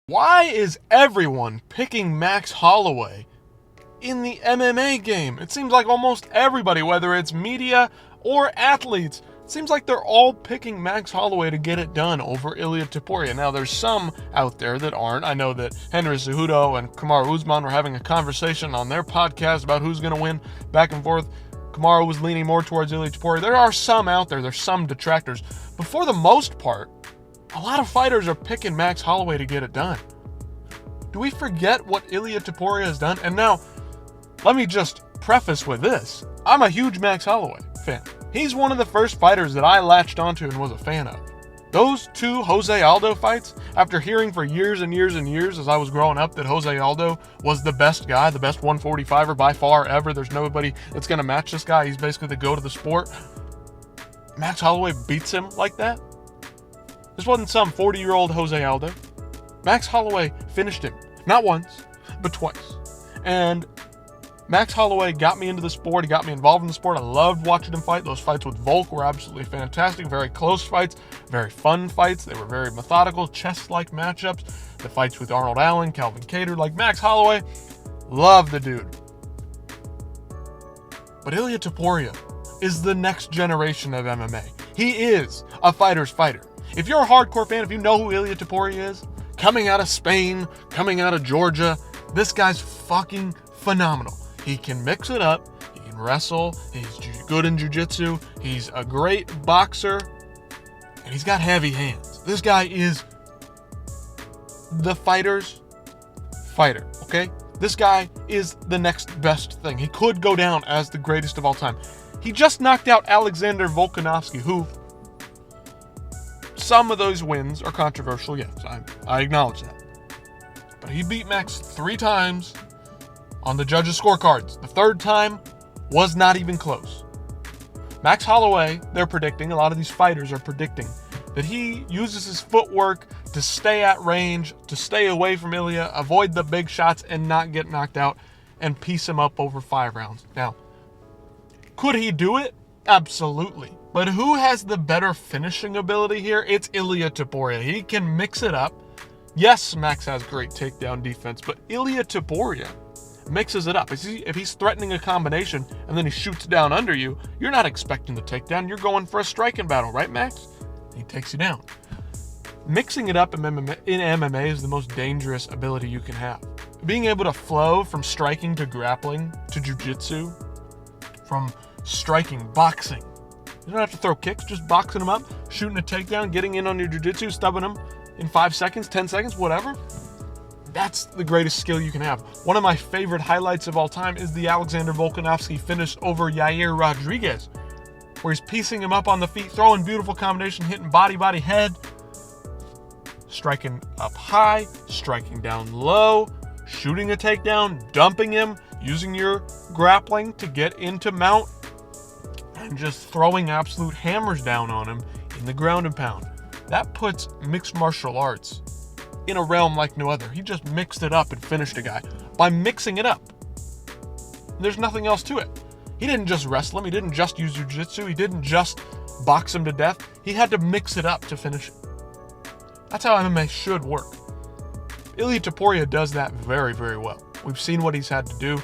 Why is everyone picking Max Holloway in the MMA game? It seems like almost everybody, whether it's media or athletes, it seems like they're all picking Max Holloway to get it done over Ilia Topuria. Now, there's some out there that aren't. I know that Henry Cejudo and Kamaru Usman were having a conversation on their podcast about who's going to win back and forth. Kamaru was leaning more towards Ilia Topuria. There are some out there. There's some detractors. But for the most part, a lot of fighters are picking Max Holloway to get it done. Do we forget what Ilia Topuria has done? And now, let me just preface with this. I'm a huge Max Holloway fan. He's one of the first fighters that I latched onto and was a fan of. Those two Jose Aldo fights, after hearing for years and years and years as I was growing up that Jose Aldo was the best guy, the best 145er by far ever. There's nobody that's going to match this guy. He's basically the GOAT of the sport. Max Holloway beats him like that. This wasn't some 40-year-old Jose Aldo. Max Holloway finished him, not once, but twice. And Max Holloway got me into the sport. He got me involved in the sport. I loved watching him fight. Those fights with Volk were absolutely fantastic. Very close fights, very fun fights. They were very methodical, chess-like matchups. The fights with Arnold Allen, Calvin Kattar, like Max Holloway, love the dude. But Ilia Topuria is the next generation of MMA. He is a fighter's fighter. If you're a hardcore fan, if you know who Ilia Topuria is, coming out of Spain, coming out of Georgia, this guy's fucking phenomenal. He can mix it up. He can wrestle. He's good in jiu-jitsu. He's a great boxer. And he's got heavy hands. This guy is the fighter's fighter, okay? This guy is the next best thing. He could go down as the greatest of all time. He just knocked out Alexander Volkanovski, who some of those wins are controversial, yes, I acknowledge that. But he beat Max 3 times on the judges' scorecards. The third time was not even close. Max Holloway, they're predicting, a lot of these fighters are predicting, that he uses his footwork to stay at range, to stay away from Ilia, avoid the big shots, and not get knocked out, and piece him up over 5 rounds. Now, could he do it? Absolutely. But who has the better finishing ability here? It's Ilia Topuria. He can mix it up. Yes, Max has great takedown defense, but Ilia Topuria mixes it up. If he's threatening a combination and then he shoots down under you, you're not expecting the takedown. You're going for a striking battle, right, Max? He takes you down. Mixing it up in MMA is the most dangerous ability you can have. Being able to flow from striking to grappling to jiu-jitsu, from striking, boxing. You don't have to throw kicks, just boxing them up, shooting a takedown, getting in on your jiu-jitsu, stubbing them in 5 seconds, 10 seconds, whatever. That's the greatest skill you can have. One of my favorite highlights of all time is the Alexander Volkanovski finish over Yair Rodriguez, where he's piecing him up on the feet, throwing beautiful combination, hitting body, head, striking up high, striking down low, shooting a takedown, dumping him, using your grappling to get into mount, and just throwing absolute hammers down on him in the ground and pound. That puts mixed martial arts in a realm like no other. He just mixed it up and finished a guy by mixing it up. There's nothing else to it. He didn't just wrestle him. He didn't just use jiu-jitsu. He didn't just box him to death. He had to mix it up to finish it. That's how MMA should work. Ilia Topuria does that very, very well. We've seen what he's had to do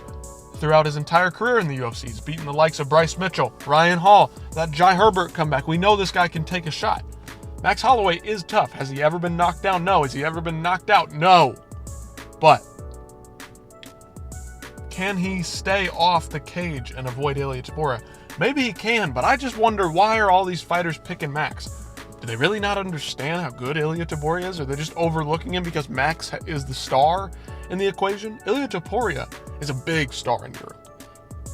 throughout his entire career in the UFC. He's beaten the likes of Bryce Mitchell, Ryan Hall, that Jai Herbert comeback. We know this guy can take a shot. Max Holloway is tough. Has he ever been knocked down? No. Has he ever been knocked out? No. But can he stay off the cage and avoid Ilia Topuria? Maybe he can, but I just wonder, why are all these fighters picking Max? Do they really not understand how good Ilia Topuria is? Or they're just overlooking him because Max is the star in the equation? Ilia Topuria is a big star in Europe.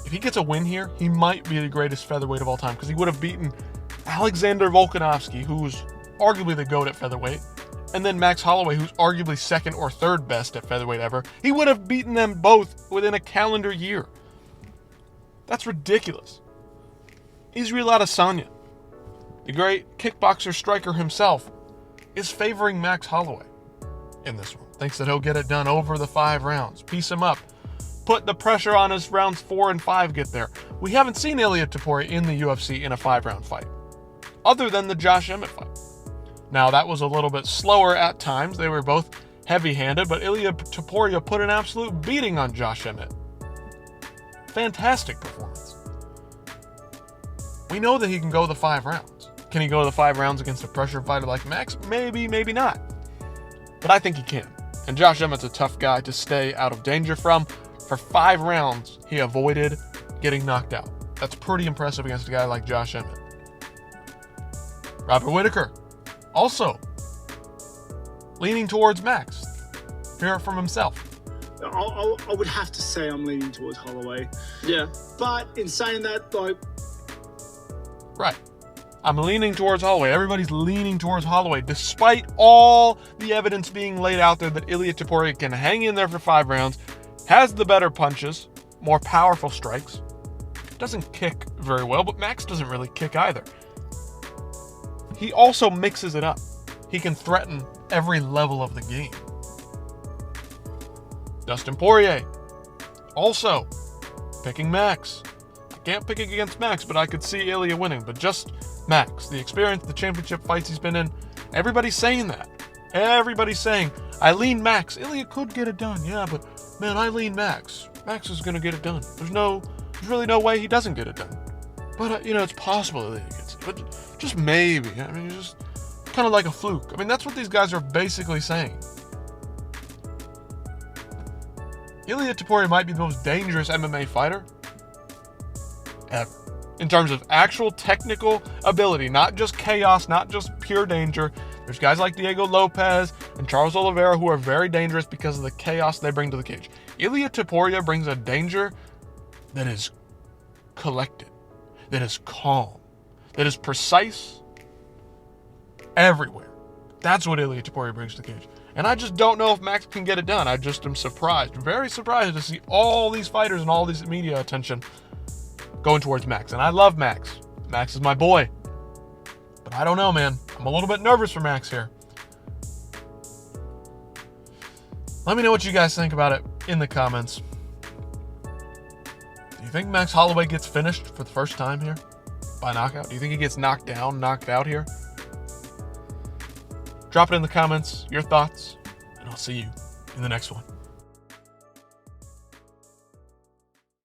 If he gets a win here, he might be the greatest featherweight of all time, because he would have beaten Alexander Volkanovski, who's arguably the GOAT at featherweight, and then Max Holloway, who's arguably second or third best at featherweight ever. He would have beaten them both within a calendar year. That's ridiculous. Israel Adesanya, the great kickboxer striker himself, is favoring Max Holloway in this one. Thinks that he'll get it done over the 5 rounds. Piece him up. Put the pressure on as rounds 4 and 5 get there. We haven't seen Ilia Topuria in the UFC in a 5-round fight, other than the Josh Emmett fight. Now, that was a little bit slower at times. They were both heavy-handed, but Ilia Topuria put an absolute beating on Josh Emmett. Fantastic performance. We know that he can go the 5 rounds. Can he go the 5 rounds against a pressure fighter like Max? Maybe, maybe not. But I think he can. And Josh Emmett's a tough guy to stay out of danger from. For 5 rounds, he avoided getting knocked out. That's pretty impressive against a guy like Josh Emmett. Robert Whittaker, also leaning towards Max. Hear it from himself. I would have to say I'm leaning towards Holloway. Yeah. But in saying that, like... Right. I'm leaning towards Holloway. Everybody's leaning towards Holloway, despite all the evidence being laid out there that Ilia Topuria can hang in there for 5 rounds, has the better punches, more powerful strikes, doesn't kick very well, but Max doesn't really kick either. He also mixes it up. He can threaten every level of the game. Dustin Poirier, also picking Max. I can't pick against Max, but I could see Ilia winning. But just Max, the experience, the championship fights he's been in, everybody's saying that. Everybody's saying, I lean Max. Ilia could get it done, yeah, but man, I lean Max. Max is going to get it done. There's really no way he doesn't get it done. But, it's possible Ilia gets it. But just maybe. I mean, just kind of like a fluke. I mean, that's what these guys are basically saying. Ilia Topuria might be the most dangerous MMA fighter ever. In terms of actual technical ability, not just chaos, not just pure danger. There's guys like Diego Lopez and Charles Oliveira who are very dangerous because of the chaos they bring to the cage. Ilia Topuria brings a danger that is collected, that is calm, that is precise everywhere. That's what Ilia Topuria brings to the cage. And I just don't know if Max can get it done. I just am surprised, very surprised to see all these fighters and all this media attention going towards Max. And I love Max. Max is my boy. But I don't know, man. I'm a little bit nervous for Max here. Let me know what you guys think about it in the comments. Do you think Max Holloway gets finished for the first time here by knockout? Do you think he gets knocked down, knocked out here? Drop it in the comments, your thoughts, and I'll see you in the next one.